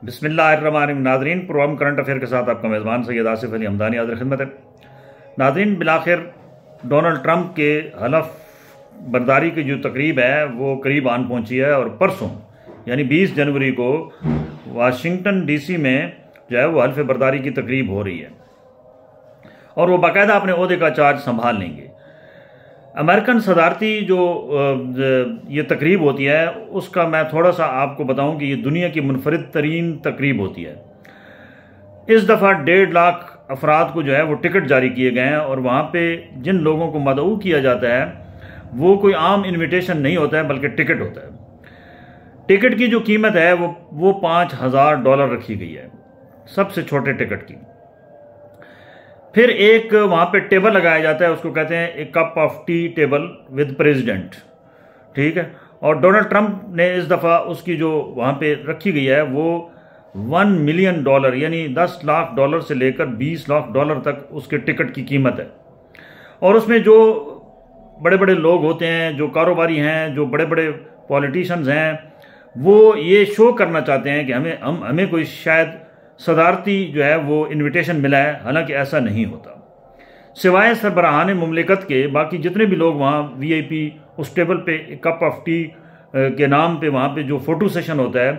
बिस्मिल्लाहिर्रहमानिर्रहीम। नाज़रीन, programme current affair के साथ आपका मेज़बान सैयद आसिफ अली हमदानी हाज़िर खिदमत है। नाज़रीन, बिलाखिर डोनाल्ड ट्रंप के हलफ बर्दारी की जो तकरीब है वो करीब आन पहुंची है और परसों यानी 20 जनवरी को वाशिंगटन डीसी में जो है वो हल्फ बर्दारी की तकरीब हो रही है और वो बाकायदा अपने ओहदे का चार्ज संभाल लेंगे। अमेरिकन सदारती जो ये तकरीब होती है उसका मैं थोड़ा सा आपको बताऊं कि ये दुनिया की मुनफरिद तरीन तकरीब होती है। इस दफ़ा 1.5 लाख अफराद को जो है वो टिकट जारी किए गए हैं और वहाँ पे जिन लोगों को मदऊ किया जाता है वो कोई आम इनविटेशन नहीं होता है बल्कि टिकट होता है। टिकट की जो कीमत है वो $5,000 रखी गई है, सबसे छोटे टिकट की। फिर एक वहाँ पे टेबल लगाया जाता है, उसको कहते हैं एक cup of tea table with president, ठीक है। और डोनाल्ड ट्रंप ने इस दफ़ा उसकी जो वहाँ पे रखी गई है वो $1 मिलियन यानी $10 लाख से लेकर $20 लाख तक उसके टिकट की कीमत है। और उसमें जो बड़े बड़े लोग होते हैं, जो कारोबारी हैं, जो बड़े बड़े पॉलिटिशियंस हैं, वो ये शो करना चाहते हैं कि हमें कोई शायद सदारती जो है वो इनविटेशन मिला है, हालांकि ऐसा नहीं होता। सिवाय सरबराहान मुमलिकत के बाकी जितने भी लोग वहाँ VIP उस टेबल पे कप ऑफ टी के नाम पे वहाँ पे जो फ़ोटो सेशन होता है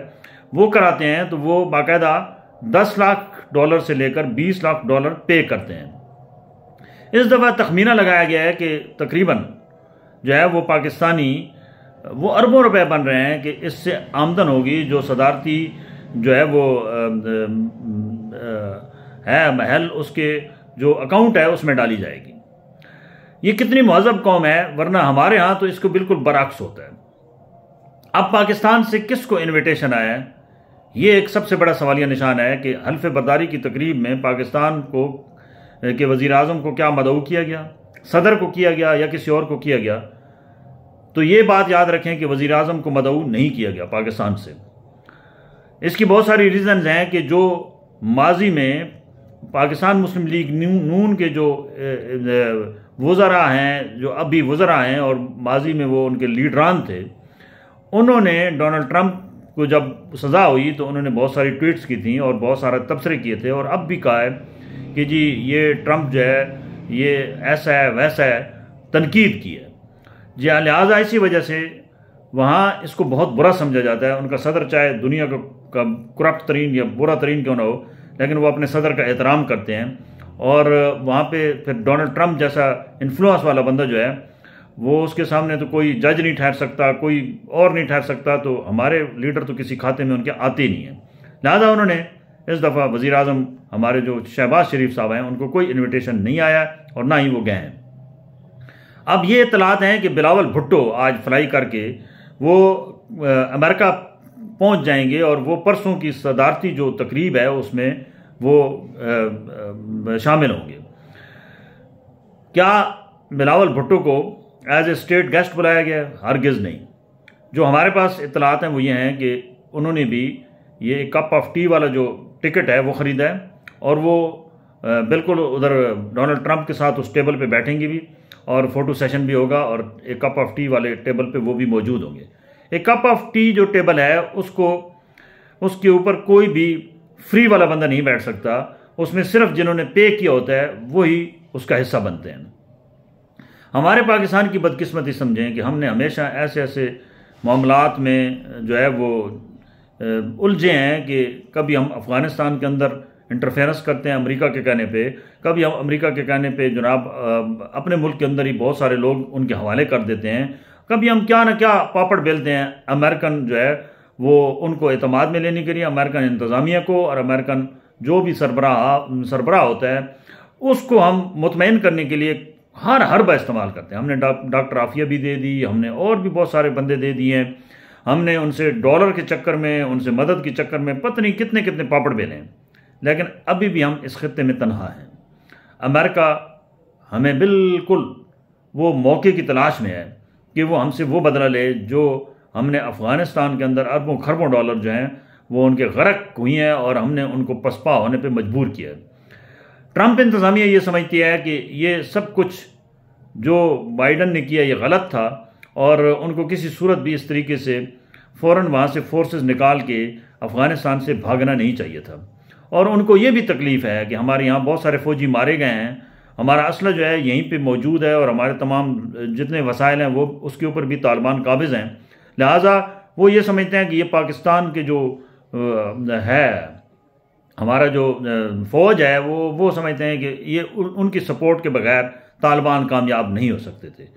वो कराते हैं, तो वो बाकायदा $10 लाख से लेकर $20 लाख पे करते हैं। इस दफ़ा तखमीना लगाया गया है कि तकरीबन जो है वो पाकिस्तानी वो अरबों रुपए बन रहे हैं कि इससे आमदन होगी जो सदारती जो है वो है महल उसके जो अकाउंट है उसमें डाली जाएगी। ये कितनी महज़ब कौम है, वरना हमारे यहाँ तो इसको बिल्कुल बरअक्स होता है। अब पाकिस्तान से किसको इनविटेशन आया है, ये एक सबसे बड़ा सवालिया निशान है कि हल्फ बर्दारी की तकरीब में पाकिस्तान को के वज़ीर आज़म को क्या मदऊ किया गया, सदर को किया गया या किसी और को किया गया। तो ये बात याद रखें कि वज़ीर आज़म को मदऊ नहीं किया गया पाकिस्तान से। इसकी बहुत सारी रीज़न्स हैं कि जो माजी में पाकिस्तान मुस्लिम लीग नून के जो वज़रा हैं, जो अभी वज़रा हैं और माजी में वो उनके लीडरान थे, उन्होंने डोनाल्ड ट्रंप को जब सज़ा हुई तो उन्होंने बहुत सारी ट्वीट्स की थी और बहुत सारे तबसरे किए थे और अब भी कहा है कि जी ये ट्रंप जो है ये ऐसा है वैसा है, तनकीद की है जी। लिहाजा इसी वजह से वहाँ इसको बहुत बुरा समझा जाता है। उनका सदर चाहे दुनिया का करप्ट तरीन या बुरा तरीन क्यों ना हो, लेकिन वो अपने सदर का एहतराम करते हैं। और वहाँ पे फिर डोनाल्ड ट्रंप जैसा इन्फ्लुएंस वाला बंदा जो है वो उसके सामने तो कोई जज नहीं ठहर सकता, कोई और नहीं ठहर सकता। तो हमारे लीडर तो किसी खाते में उनके आते ही नहीं हैं। लिहाजा उन्होंने इस दफ़ा वज़ीर आज़म हमारे जो शहबाज शरीफ साहब हैं उनको कोई इन्विटेशन नहीं आया और ना ही वो गए हैं। अब ये इत्तलात हैं कि बिलावल भुट्टो आज फ्लाई करके वो अमेरिका पहुंच जाएंगे और वो परसों की सदारती जो तकरीब है उसमें वो शामिल होंगे। क्या बिलावल भुट्टो को एज ए स्टेट गेस्ट बुलाया गया? हरगिज़ नहीं। जो हमारे पास इत्तलात हैं वो ये हैं कि उन्होंने भी ये कप ऑफ टी वाला जो टिकट है वो ख़रीदा है और वो बिल्कुल उधर डोनाल्ड ट्रंप के साथ उस टेबल पे बैठेंगे भी और फ़ोटो सेशन भी होगा और एक कप ऑफ टी वाले टेबल पे वो भी मौजूद होंगे। एक कप ऑफ टी जो टेबल है उसके ऊपर कोई भी फ्री वाला बंदा नहीं बैठ सकता, उसमें सिर्फ जिन्होंने पे किया होता है वही उसका हिस्सा बनते हैं। हमारे पाकिस्तान की बदकिस्मती समझें कि हमने हमेशा ऐसे ऐसे मामलात में जो है वो उलझे हैं कि कभी हम अफ़गानिस्तान के अंदर इंटरफेरेंस करते हैं अमेरिका के कहने पे, कभी हम अमेरिका के कहने पे जनाब अपने मुल्क के अंदर ही बहुत सारे लोग उनके हवाले कर देते हैं, कभी हम क्या ना क्या पापड़ बेलते हैं अमेरिकन जो है वो उनको एतमाद में लेने के लिए, अमेरिकन इंतज़ामिया को और अमेरिकन जो भी सरबराह होता है उसको हम मुतमईन करने के लिए हर हरबा इस्तेमाल करते हैं। हमने डॉक्टर आफिया भी दे दी, हमने और भी बहुत सारे बंदे दे दिए हैं, हमने उनसे डॉलर के चक्कर में, उनसे मदद के चक्कर में पता नहीं कितने कितने पापड़ बेले हैं, लेकिन अभी भी हम इस खित्ते में तनहा हैं। अमेरिका हमें बिल्कुल वो मौके की तलाश में है कि वो हमसे वो बदला ले जो हमने अफ़गानिस्तान के अंदर अरबों खरबों डॉलर जो हैं वो उनके गरक हुई हैं और हमने उनको पसपा होने पे मजबूर किया। ट्रंप इंतज़ामिया ये समझती है कि ये सब कुछ जो बाइडन ने किया ये गलत था और उनको किसी सूरत भी इस तरीके से फ़ौरन वहाँ से फोर्सेस निकाल के अफ़गानिस्तान से भागना नहीं चाहिए था। और उनको ये भी तकलीफ़ है कि हमारे यहाँ बहुत सारे फ़ौजी मारे गए हैं, हमारा असला जो है यहीं पे मौजूद है और हमारे तमाम जितने वसाइल हैं वो उसके ऊपर भी तालिबान काबिज़ हैं। लिहाजा वो ये समझते हैं कि ये पाकिस्तान के जो है हमारा जो फ़ौज है वो समझते हैं कि ये उनकी सपोर्ट के बगैर तालिबान कामयाब नहीं हो सकते थे।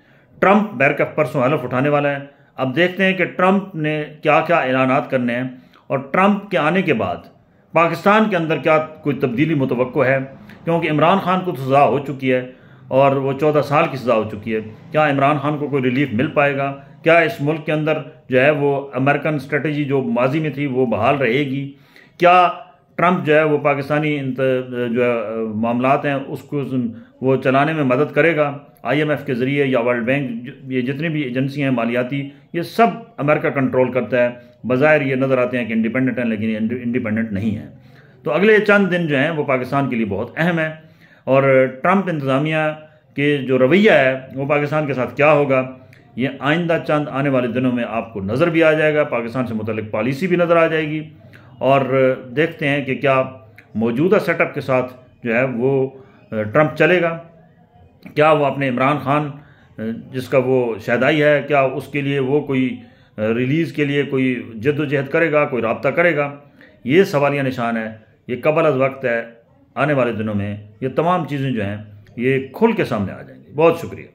ट्रंप बैरकफ परसों हलफ उठाने वाला है। अब देखते हैं कि ट्रंप ने क्या क्या ऐलानात करने हैं और ट्रंप के आने के बाद पाकिस्तान के अंदर क्या कोई तब्दीली मुतवक्को है, क्योंकि इमरान खान को तो सज़ा हो चुकी है और वो 14 साल की सज़ा हो चुकी है। क्या इमरान खान को कोई रिलीफ मिल पाएगा? क्या इस मुल्क के अंदर जो है वो अमेरिकन स्ट्रेटजी जो माजी में थी वो बहाल रहेगी? क्या ट्रंप जो है वो पाकिस्तानी जो है मामलात हैं उसको वो चलाने में मदद करेगा? IMF के ज़रिए या वर्ल्ड बैंक, ये जितनी भी एजेंसियाँ हैं मालियाती, ये सब अमेरिका कंट्रोल करता है। बज़ाहिर ये नज़र आते हैं कि इंडिपेंडेंट हैं, लेकिन ये इंडिपेंडेंट नहीं है। तो अगले चंद दिन जो हैं वो पाकिस्तान के लिए बहुत अहम है और ट्रंप इंतज़ामिया के जो रवैया है वो पाकिस्तान के साथ क्या होगा, ये आइंदा चंद आने वाले दिनों में आपको नज़र भी आ जाएगा। पाकिस्तान से मुतल्लिक पॉलिसी भी नज़र आ जाएगी और देखते हैं कि क्या मौजूदा सेटअप के साथ जो है वो ट्रंप चलेगा। क्या वो अपने इमरान खान जिसका वो शहदाई है, क्या उसके लिए वो कोई रिलीज़ के लिए कोई जद्दोजहद करेगा, कोई राब्ता करेगा? ये सवालिया निशान है। ये कबल अज़ वक्त है। आने वाले दिनों में ये तमाम चीज़ें जो हैं ये खुल के सामने आ जाएंगी। बहुत शुक्रिया।